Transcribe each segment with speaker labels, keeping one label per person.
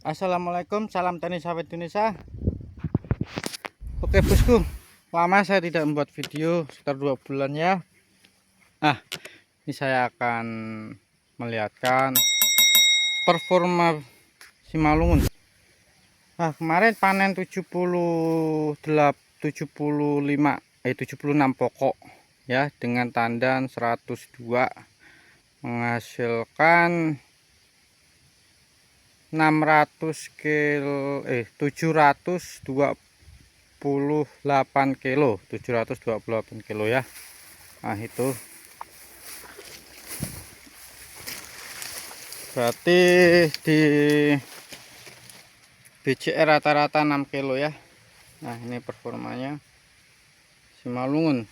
Speaker 1: Assalamualaikum, salam tani sawit Indonesia. Oke bosku, lama saya tidak membuat video, sekitar 2 bulan ya. Ini saya akan melihatkan performa Simalungun. Kemarin panen 76 pokok ya, dengan tandan 102, menghasilkan 728 kilo ya. Itu berarti di BCR rata-rata 6 kilo ya. Ini performanya Simalungun.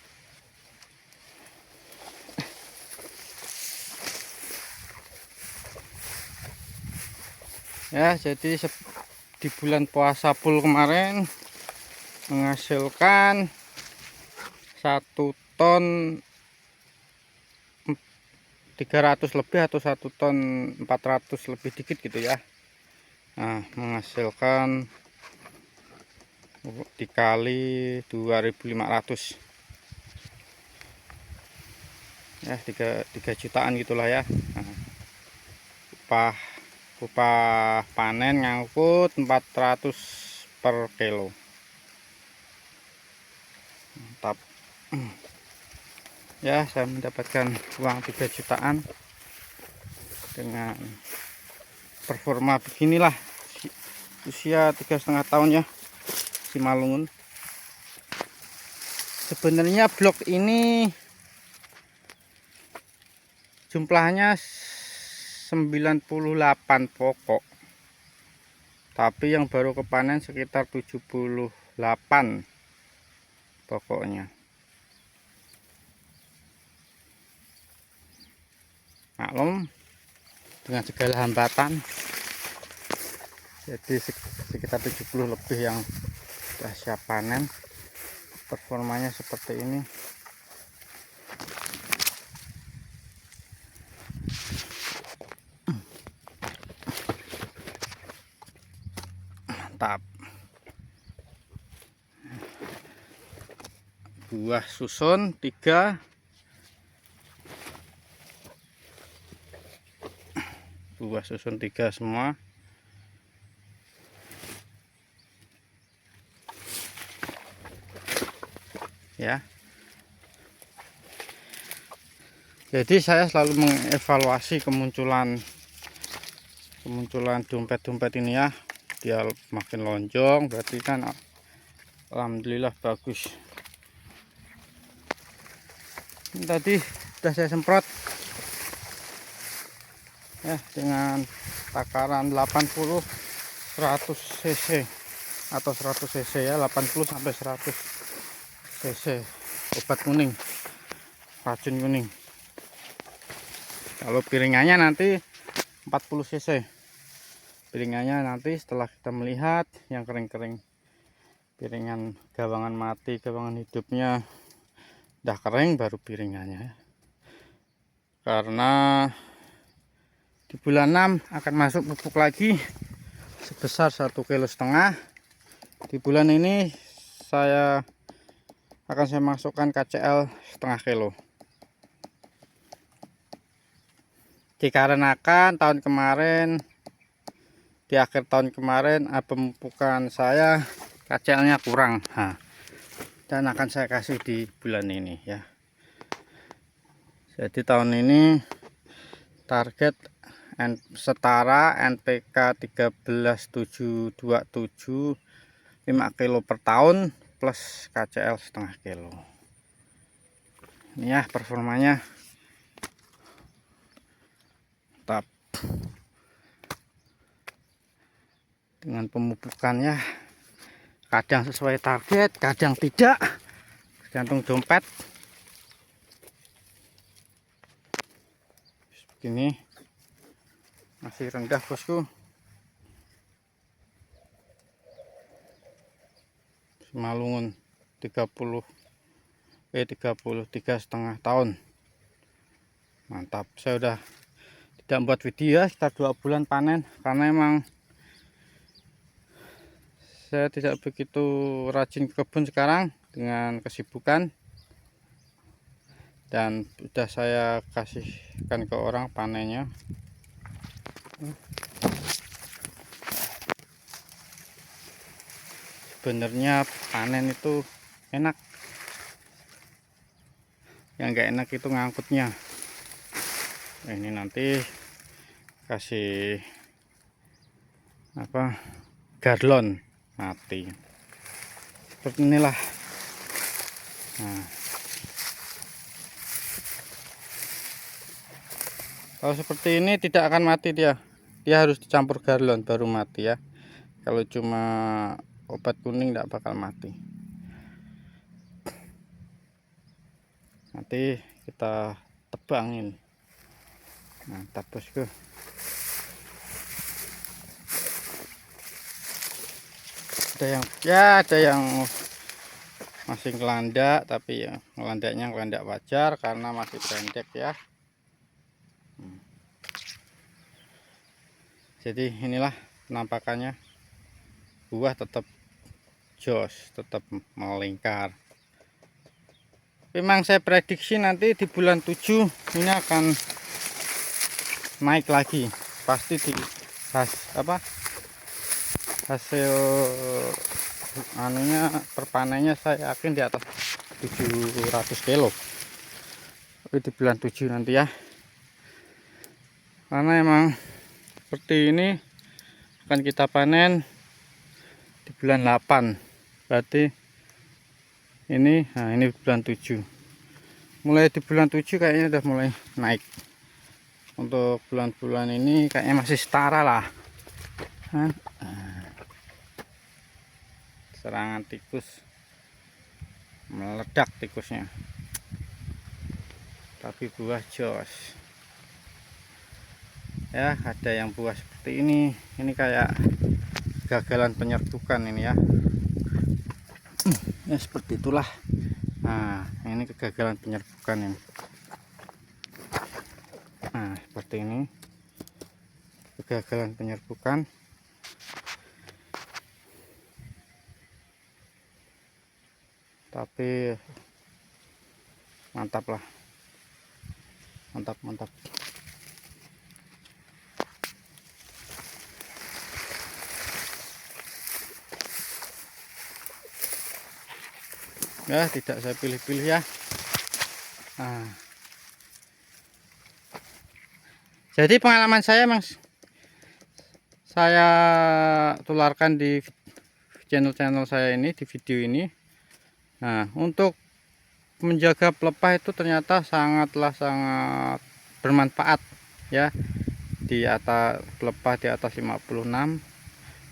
Speaker 1: Ya, jadi di bulan puasa full kemarin menghasilkan 1 ton 300 lebih atau 1 ton 400 lebih dikit gitu ya. Menghasilkan dikali 2.500 ya, 3 jutaan gitulah ya. Upah panen ngangkut 400 per kilo. Mantap ya, saya mendapatkan uang 3 jutaan dengan performa beginilah. Usia 3,5 tahun ya Simalungun. Sebenarnya blok ini jumlahnya 98 pokok, tapi yang baru kepanen sekitar 78 pokoknya. Maklum dengan segala hambatan, jadi sekitar 70 lebih yang sudah siap panen. Performanya seperti ini. Mantap. Buah susun 3, buah susun 3 semua. Ya, jadi saya selalu mengevaluasi kemunculan dompet-dompet ini ya. Dia makin lonjong, berarti kan alhamdulillah bagus. Ini tadi sudah saya semprot ya dengan takaran 80 100 cc atau 100 cc ya, 80 sampai 100 cc obat kuning, racun kuning. Kalau piringannya nanti 40 cc. Piringannya nanti setelah kita melihat yang kering-kering, piringan gawangan mati, gawangan hidupnya udah kering, baru piringannya. Karena di bulan 6 akan masuk pupuk lagi sebesar 1,5 kilo. Di bulan ini saya masukkan KCL setengah kilo. Dikarenakan tahun kemarin, di akhir tahun kemarin pemupukan saya KCL-nya kurang, dan akan saya kasih di bulan ini ya. Jadi tahun ini target setara NPK 13727 5 kilo per tahun plus KCL setengah kilo. Ini ya performanya. Mantap. Dengan pemupukannya kadang sesuai target, kadang tidak, tergantung dompet. Begini masih rendah bosku. Simalungun 33,5 tahun. Mantap. Saya udah tidak membuat video ya, sekitar 2 bulan panen, karena emang saya tidak begitu rajin ke kebun sekarang dengan kesibukan, dan sudah saya kasihkan ke orang panennya. Sebenarnya panen itu enak, yang nggak enak itu ngangkutnya. Ini nanti kasih apa, garlon mati seperti inilah. Nah, kalau seperti ini tidak akan mati, dia harus dicampur garlon baru mati ya. Kalau cuma obat kuning tidak bakal mati. Nanti kita tebangin. Mantap bosku. Ada yang masih ngelandak, tapi ya ngelandaknya ngelandak wajar karena masih pendek ya. Jadi inilah penampakannya. Buah tetap jos, tetap melingkar. Memang saya prediksi nanti di bulan 7 ini akan naik lagi. Pasti di hasil anunya perpanennya saya yakin di atas 700 kilo. Tapi di bulan 7 nanti ya. Karena emang seperti ini akan kita panen di bulan 8. Berarti ini, nah ini bulan 7. Mulai di bulan 7 kayaknya udah mulai naik. Untuk bulan-bulan ini kayaknya masih setara lah. Serangan tikus, meledak tikusnya, tapi buah jos ya. Ada yang buah seperti ini kayak gagalan penyerbukan ini ya. Ya seperti itulah. Nah ini kegagalan penyerbukan ini. Nah seperti ini kegagalan penyerbukan. Tapi mantap lah, mantap. Ya tidak saya pilih-pilih ya. Nah, jadi pengalaman saya mas, saya tularkan di channel saya ini, di video ini. Nah, untuk menjaga pelepah itu ternyata sangat bermanfaat ya. Di atas pelepah di atas 56,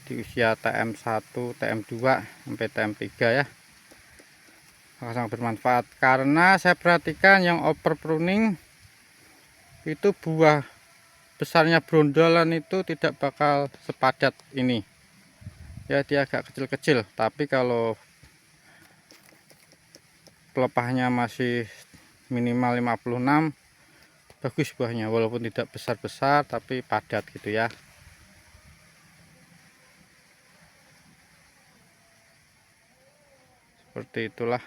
Speaker 1: di usia TM1, TM2 sampai TM3 ya, sangat bermanfaat. Karena saya perhatikan yang over pruning itu buah besarnya brondolan itu tidak bakal sepadat ini ya, dia agak kecil-kecil. Tapi kalau pelepahnya masih minimal 56, bagus buahnya, walaupun tidak besar-besar tapi padat gitu ya. Seperti itulah.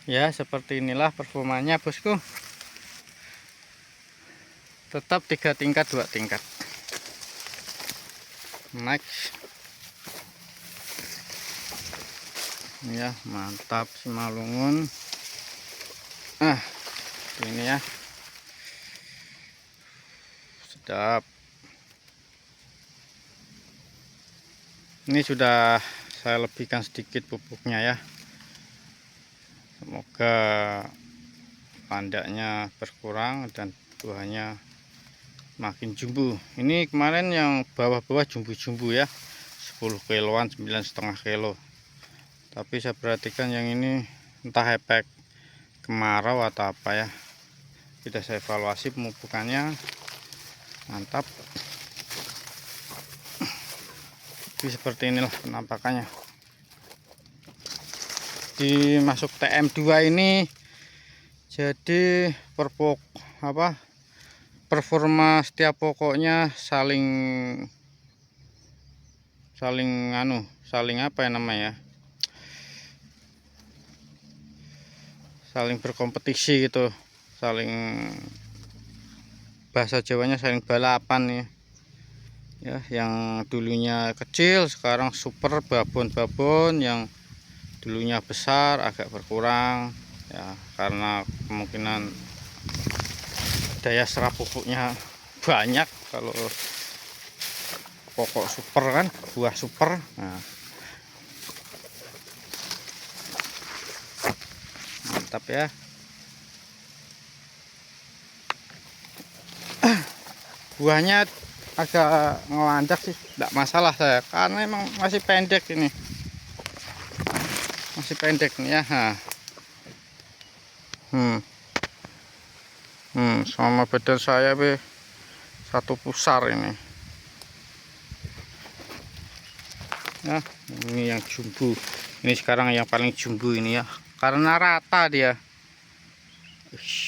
Speaker 1: Ya seperti inilah performanya bosku. Tetap 3 tingkat 2 tingkat. Next ya, mantap Simalungun. Ini ya, sedap. Ini sudah saya lebihkan sedikit pupuknya ya. Semoga landaknya berkurang dan buahnya makin jumbo. Ini kemarin yang bawah-bawah jumbo-jumbo ya, 10 kiloan, 9,5 kilo. Tapi saya perhatikan yang ini entah efek kemarau atau apa ya. Sudah saya evaluasi pemupukannya, mantap. Jadi seperti inilah penampakannya. Dimasuk TM2 ini jadi performa setiap pokoknya saling apa ya namanya, saling berkompetisi gitu, saling, bahasa Jawanya saling balapan ya, yang dulunya kecil sekarang super babon-babon, yang dulunya besar agak berkurang ya, karena kemungkinan daya serap pupuknya banyak. Kalau pokok super kan, buah super. Nah, mantap ya. Buahnya agak ngelanjak sih, tidak masalah saya, karena emang masih pendek ini, masih pendek nih ya. Sama badan saya be satu pusar ini ya. Ini yang jumbo, ini sekarang yang paling jumbo ini ya, karena rata dia.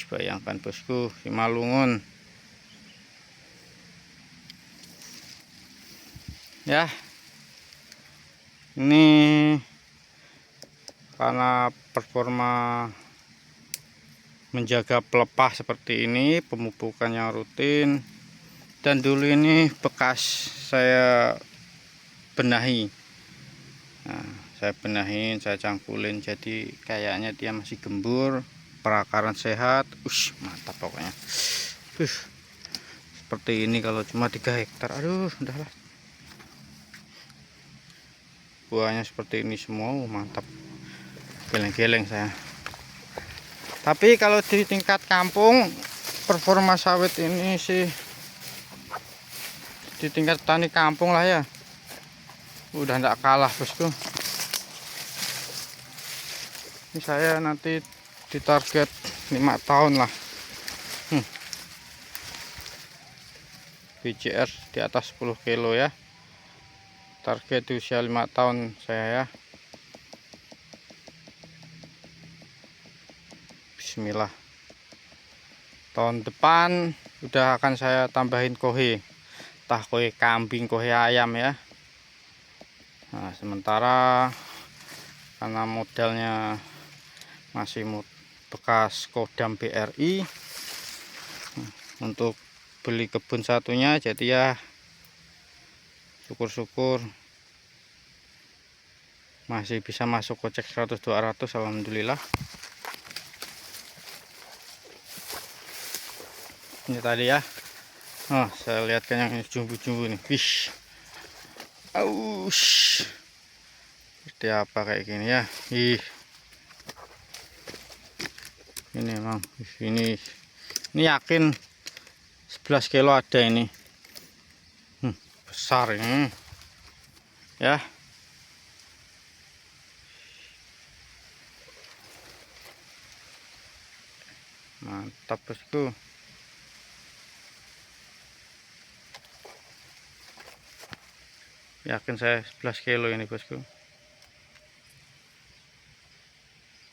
Speaker 1: Bayangkan bosku, Simalungun ya. Ini karena performa menjaga pelepah seperti ini, pemupukan yang rutin, dan dulu ini bekas saya benahi. Nah, saya benahin, saya cangkulin, jadi kayaknya dia masih gembur, perakaran sehat. Mantap pokoknya. Seperti ini kalau cuma 3 hektar, aduh udahlah. Buahnya seperti ini semua, mantap, geleng-geleng saya. Tapi kalau di tingkat kampung, performa sawit ini sih di tingkat petani kampung lah ya, udah enggak kalah bosku. Ini saya nanti ditarget 5 tahun lah. BCR di atas 10 kilo ya, target di usia 5 tahun saya ya. Bismillah, tahun depan udah akan saya tambahin kohe, entah kohe kambing, kohe ayam ya. Nah, sementara karena modalnya masih bekas Kodam BRI untuk beli kebun satunya, jadi ya syukur-syukur masih bisa masuk kocek 100-200, alhamdulillah. Ini tadi ya, saya lihatkan yang jumbo-jumbo nih, wish, seperti apa kayak gini ya. Ini emang ini yakin 11 kilo ada ini. Besar ini ya. Mantap bosku. Yakin saya 11 kilo ini bosku.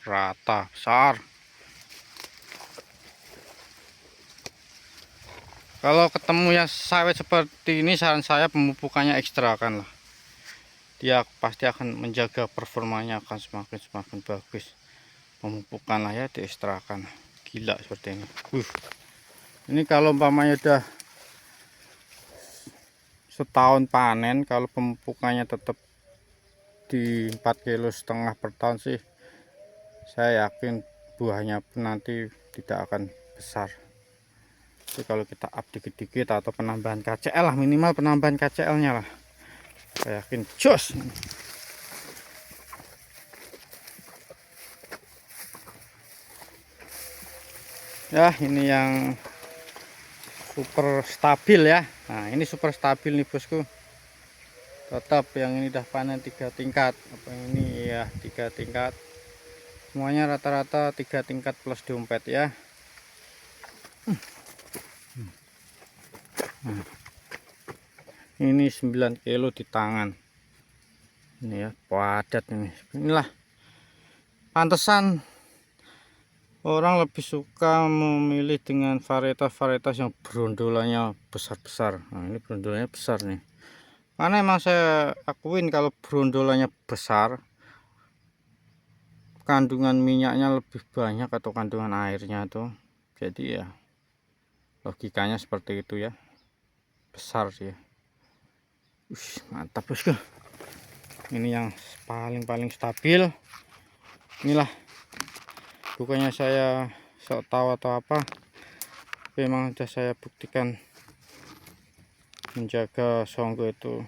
Speaker 1: Rata, besar. Kalau ketemu yang sawit seperti ini, saran saya pemupukannya ekstra kan lah. Dia pasti akan menjaga performanya, akan semakin bagus. Pemupukan lah ya, diekstrakan. Gila seperti ini. Ini kalau umpamanya udah setahun panen, kalau pemupukannya tetap di 4,5 kilo per tahun sih, saya yakin buahnya pun nanti tidak akan besar. Jadi kalau kita up dikit-dikit atau penambahan KCL lah, minimal penambahan KCL nya lah, saya yakin jos. Ya, ini yang super stabil ya. Nah, ini super stabil nih bosku. Tetap yang ini udah panen 3 tingkat, apa ini ya 3 tingkat. Semuanya rata-rata 3 tingkat plus dompet ya. Ini 9 kilo di tangan. Ini ya, padat ini. Inilah pantesan Orang lebih suka memilih dengan varietas-varietas yang berondolannya besar-besar. Nah, ini berondolannya besar nih. Karena emang saya akuin kalau berondolannya besar, kandungan minyaknya lebih banyak atau kandungan airnya tuh. Jadi ya logikanya seperti itu ya. Besar sih. Mantap bosku. Ini yang paling stabil. Inilah, bukannya saya sok tahu atau apa, memang sudah saya buktikan menjaga songgo itu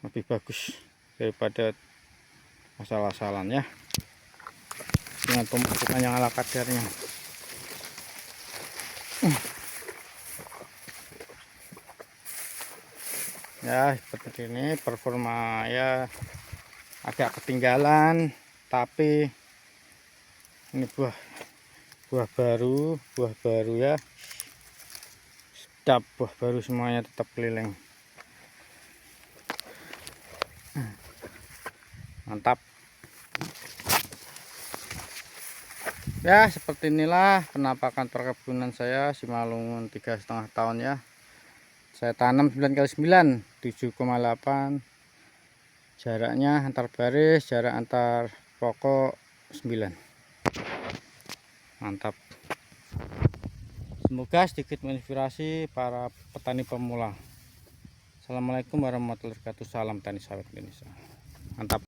Speaker 1: lebih bagus daripada asal-asalan ya, dengan pemupukan yang ala kadarnya. Ya seperti ini, performa ya agak ketinggalan, tapi ini buah baru ya, sedap, buah baru semuanya tetap keliling. Mantap ya. Seperti inilah penampakan perkebunan saya Simalungun 3,5 tahun ya. Saya tanam 9x9 7,8, jaraknya antar baris, jarak antar pokok 9. Mantap. Semoga sedikit menginspirasi para petani pemula. Assalamualaikum warahmatullahi wabarakatuh. Salam tani sawit Indonesia. Mantap.